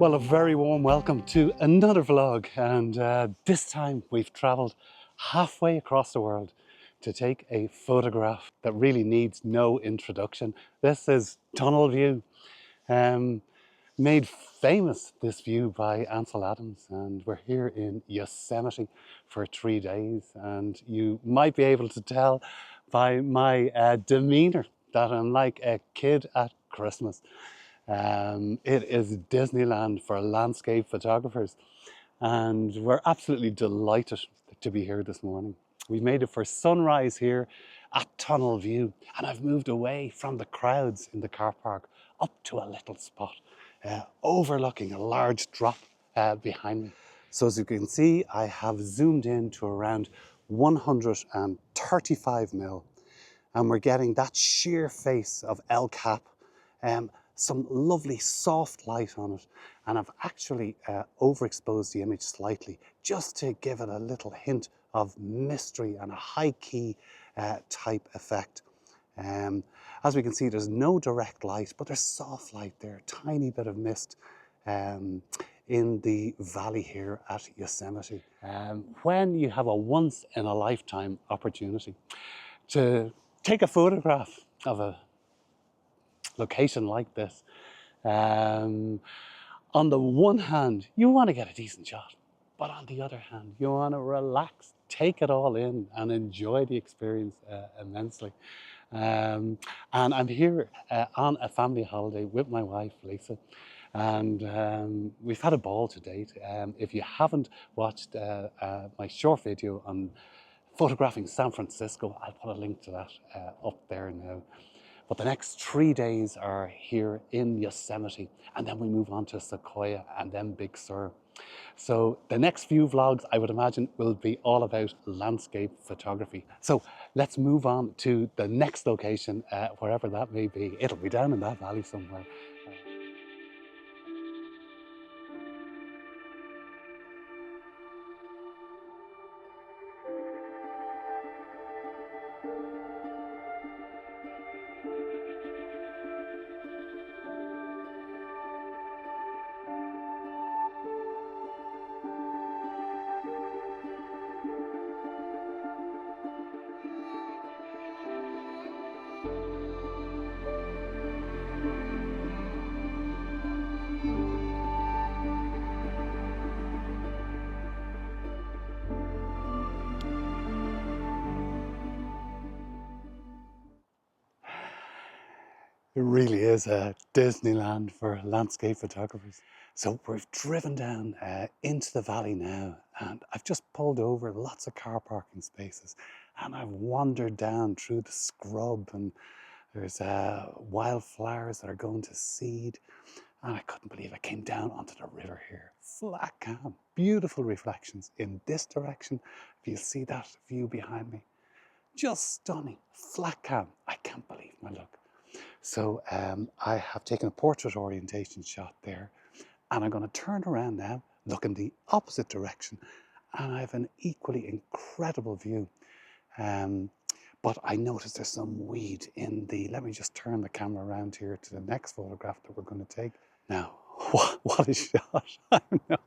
Well, a very warm welcome to another vlog, and this time we've travelled halfway across the world to take a photograph that really needs no introduction. This is Tunnel View, made famous, this view, by Ansel Adams, and we're here in Yosemite for 3 days, and you might be able to tell by my demeanour that I'm like a kid at Christmas. It is Disneyland for landscape photographers, and we're absolutely delighted to be here this morning. We've made it for sunrise here at Tunnel View, and I've moved away from the crowds in the car park up to a little spot overlooking a large drop behind me. So as you can see, I have zoomed in to around 135 mil, and we're getting that sheer face of El Cap, some lovely soft light on it, and I've actually overexposed the image slightly just to give it a little hint of mystery and a high key type effect. As we can see, there's no direct light, but there's soft light there, a tiny bit of mist in the valley here at Yosemite. When you have a once in a lifetime opportunity to take a photograph of a location like this, on the one hand you want to get a decent shot, but on the other hand you want to relax, take it all in and enjoy the experience immensely. And I'm here on a family holiday with my wife Lisa, and we've had a ball to date. If you haven't watched my short video on photographing San Francisco, I'll put a link to that up there now. But the next 3 days are here in Yosemite, and then we move on to Sequoia and then Big Sur. So the next few vlogs, I would imagine, will be all about landscape photography. So let's move on to the next location, wherever that may be. It'll be down in that valley somewhere. It really is a Disneyland for landscape photographers. So we've driven down into the valley now, and I've just pulled over lots of car parking spaces, and I've wandered down through the scrub, and there's wildflowers that are going to seed, and I couldn't believe I came down onto the river here. Flat calm, beautiful reflections in this direction. If you see that view behind me, just stunning, flat calm. I can't believe my luck. So I have taken a portrait orientation shot there, and I'm going to turn around now, look in the opposite direction, and I have an equally incredible view. But I noticed there's some weed in the, let me just turn the camera around here to the next photograph that we're going to take. Now, what a shot.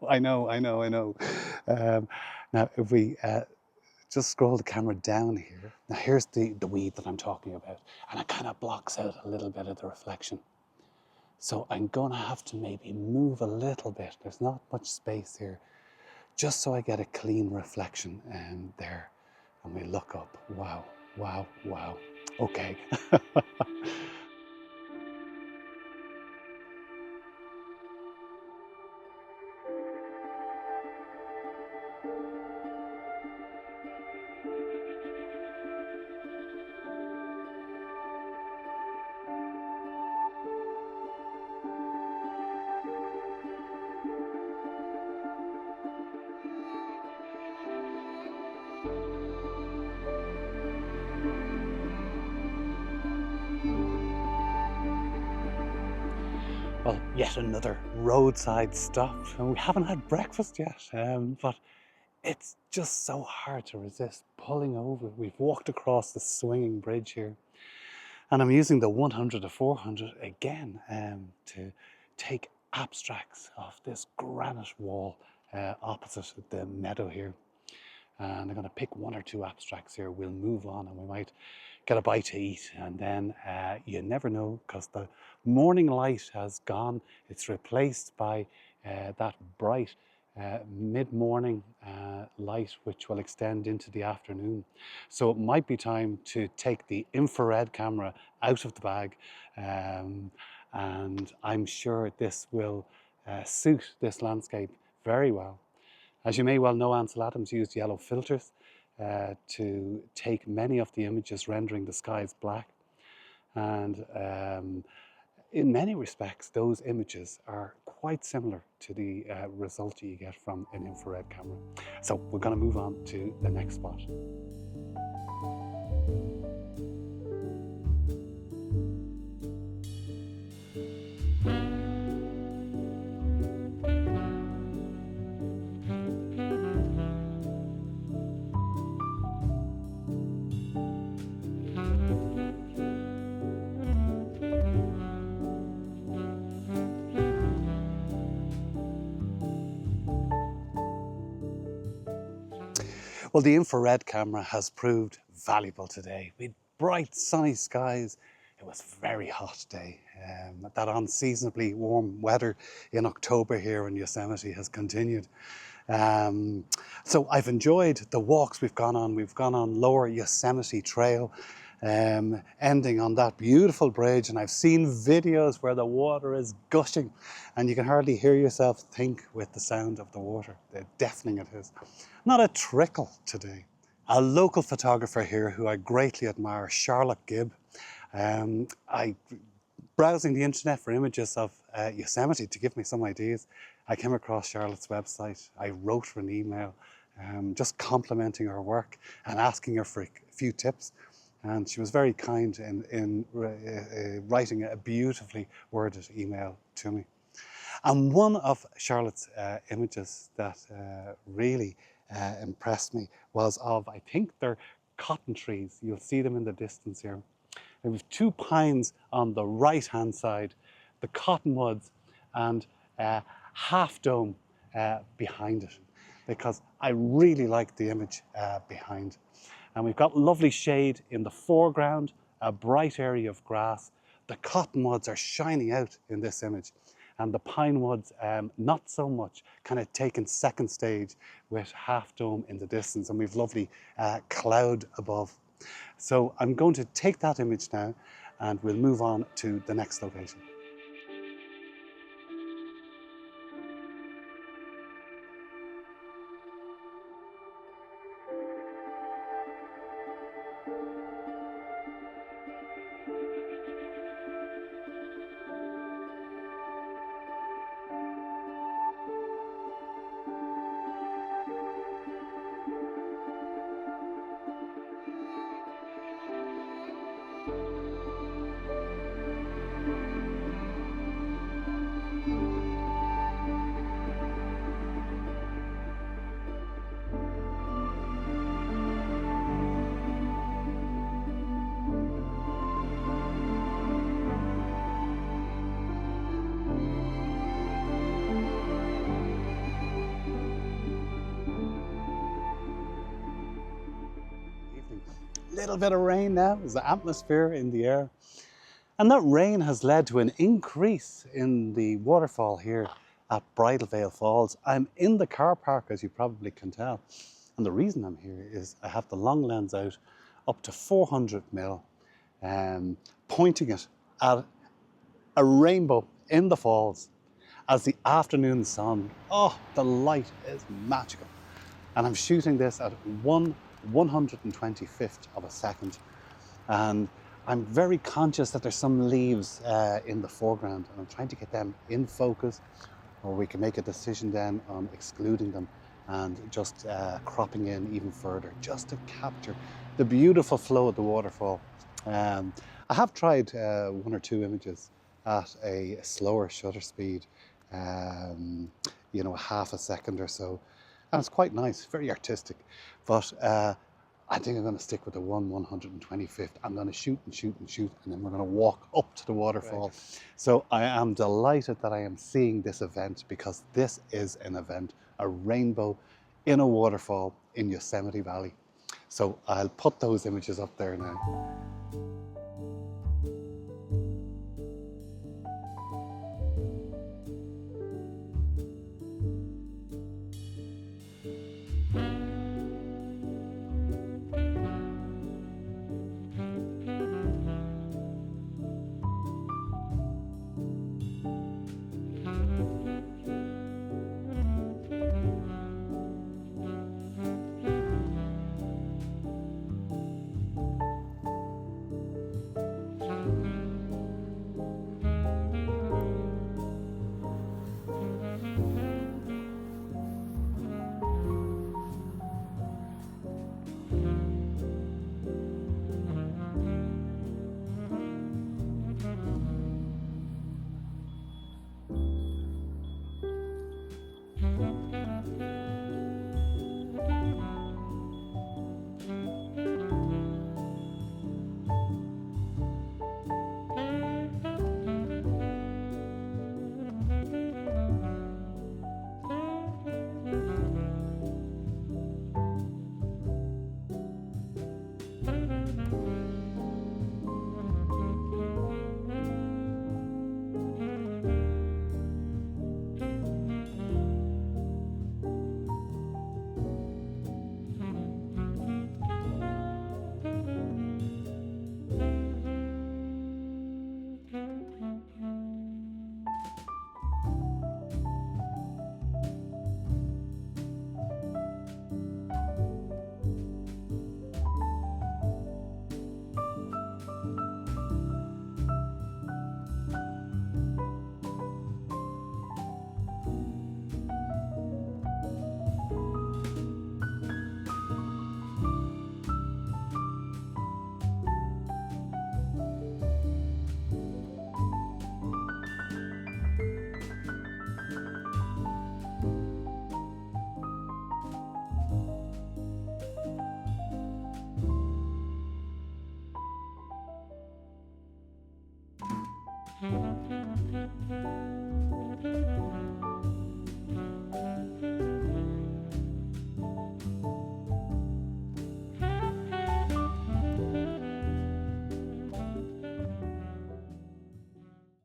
I know. Now, if we just scroll the camera down here. Now here's the weed that I'm talking about, and it kind of blocks out a little bit of the reflection. So I'm gonna have to maybe move a little bit. There's not much space here, just so I get a clean reflection there. And we look up, wow. Okay. Well, yet another roadside stop, and we haven't had breakfast yet, but it's just so hard to resist pulling over. We've walked across the swinging bridge here, and I'm using the 100 to 400 again to take abstracts of this granite wall opposite the meadow here. And I'm going to pick one or two abstracts here. We'll move on and we might get a bite to eat. And then you never know, because the morning light has gone. It's replaced by that bright mid-morning light, which will extend into the afternoon. So it might be time to take the infrared camera out of the bag. And I'm sure this will suit this landscape very well. As you may well know, Ansel Adams used yellow filters to take many of the images, rendering the skies black. And in many respects, those images are quite similar to the result you get from an infrared camera. So we're going to move on to the next spot. Well, the infrared camera has proved valuable today. We had bright sunny skies. It was a very hot day. That unseasonably warm weather in October here in Yosemite has continued. So I've enjoyed the walks we've gone on. We've gone on Lower Yosemite Trail, ending on that beautiful bridge, and I've seen videos where the water is gushing and you can hardly hear yourself think with the sound of the water. The deafening it is. Not a trickle today. A local photographer here who I greatly admire, Charlotte Gibb. Browsing the internet for images of Yosemite to give me some ideas, I came across Charlotte's website. I wrote her an email just complimenting her work and asking her for a few tips. And she was very kind in writing a beautifully worded email to me. And one of Charlotte's images that really impressed me was of, I think they're cotton trees. You'll see them in the distance here. There was two pines on the right-hand side, the cottonwoods, and Half Dome behind it, because I really like the image behind. And we've got lovely shade in the foreground, a bright area of grass. The cottonwoods are shining out in this image, and the pine woods not so much, kind of taken second stage with Half Dome in the distance, and we've lovely cloud above. So I'm going to take that image now and we'll move on to the next location. Little bit of rain now, there's the atmosphere in the air. And that rain has led to an increase in the waterfall here at Bridalveil Falls. I'm in the car park, as you probably can tell. And the reason I'm here is I have the long lens out up to 400mm, pointing it at a rainbow in the falls as the afternoon sun. Oh, the light is magical. And I'm shooting this at 1/125th of a second. And I'm very conscious that there's some leaves in the foreground, and I'm trying to get them in focus, or we can make a decision then on excluding them and just cropping in even further, just to capture the beautiful flow of the waterfall. I have tried one or two images at a slower shutter speed, you know, half a second or so, and it's quite nice, very artistic. But I think I'm going to stick with the 1/125th. I'm going to shoot and shoot and shoot, and then we're going to walk up to the waterfall. Right. So I am delighted that I am seeing this event, because this is an event, a rainbow in a waterfall in Yosemite Valley. So I'll put those images up there now.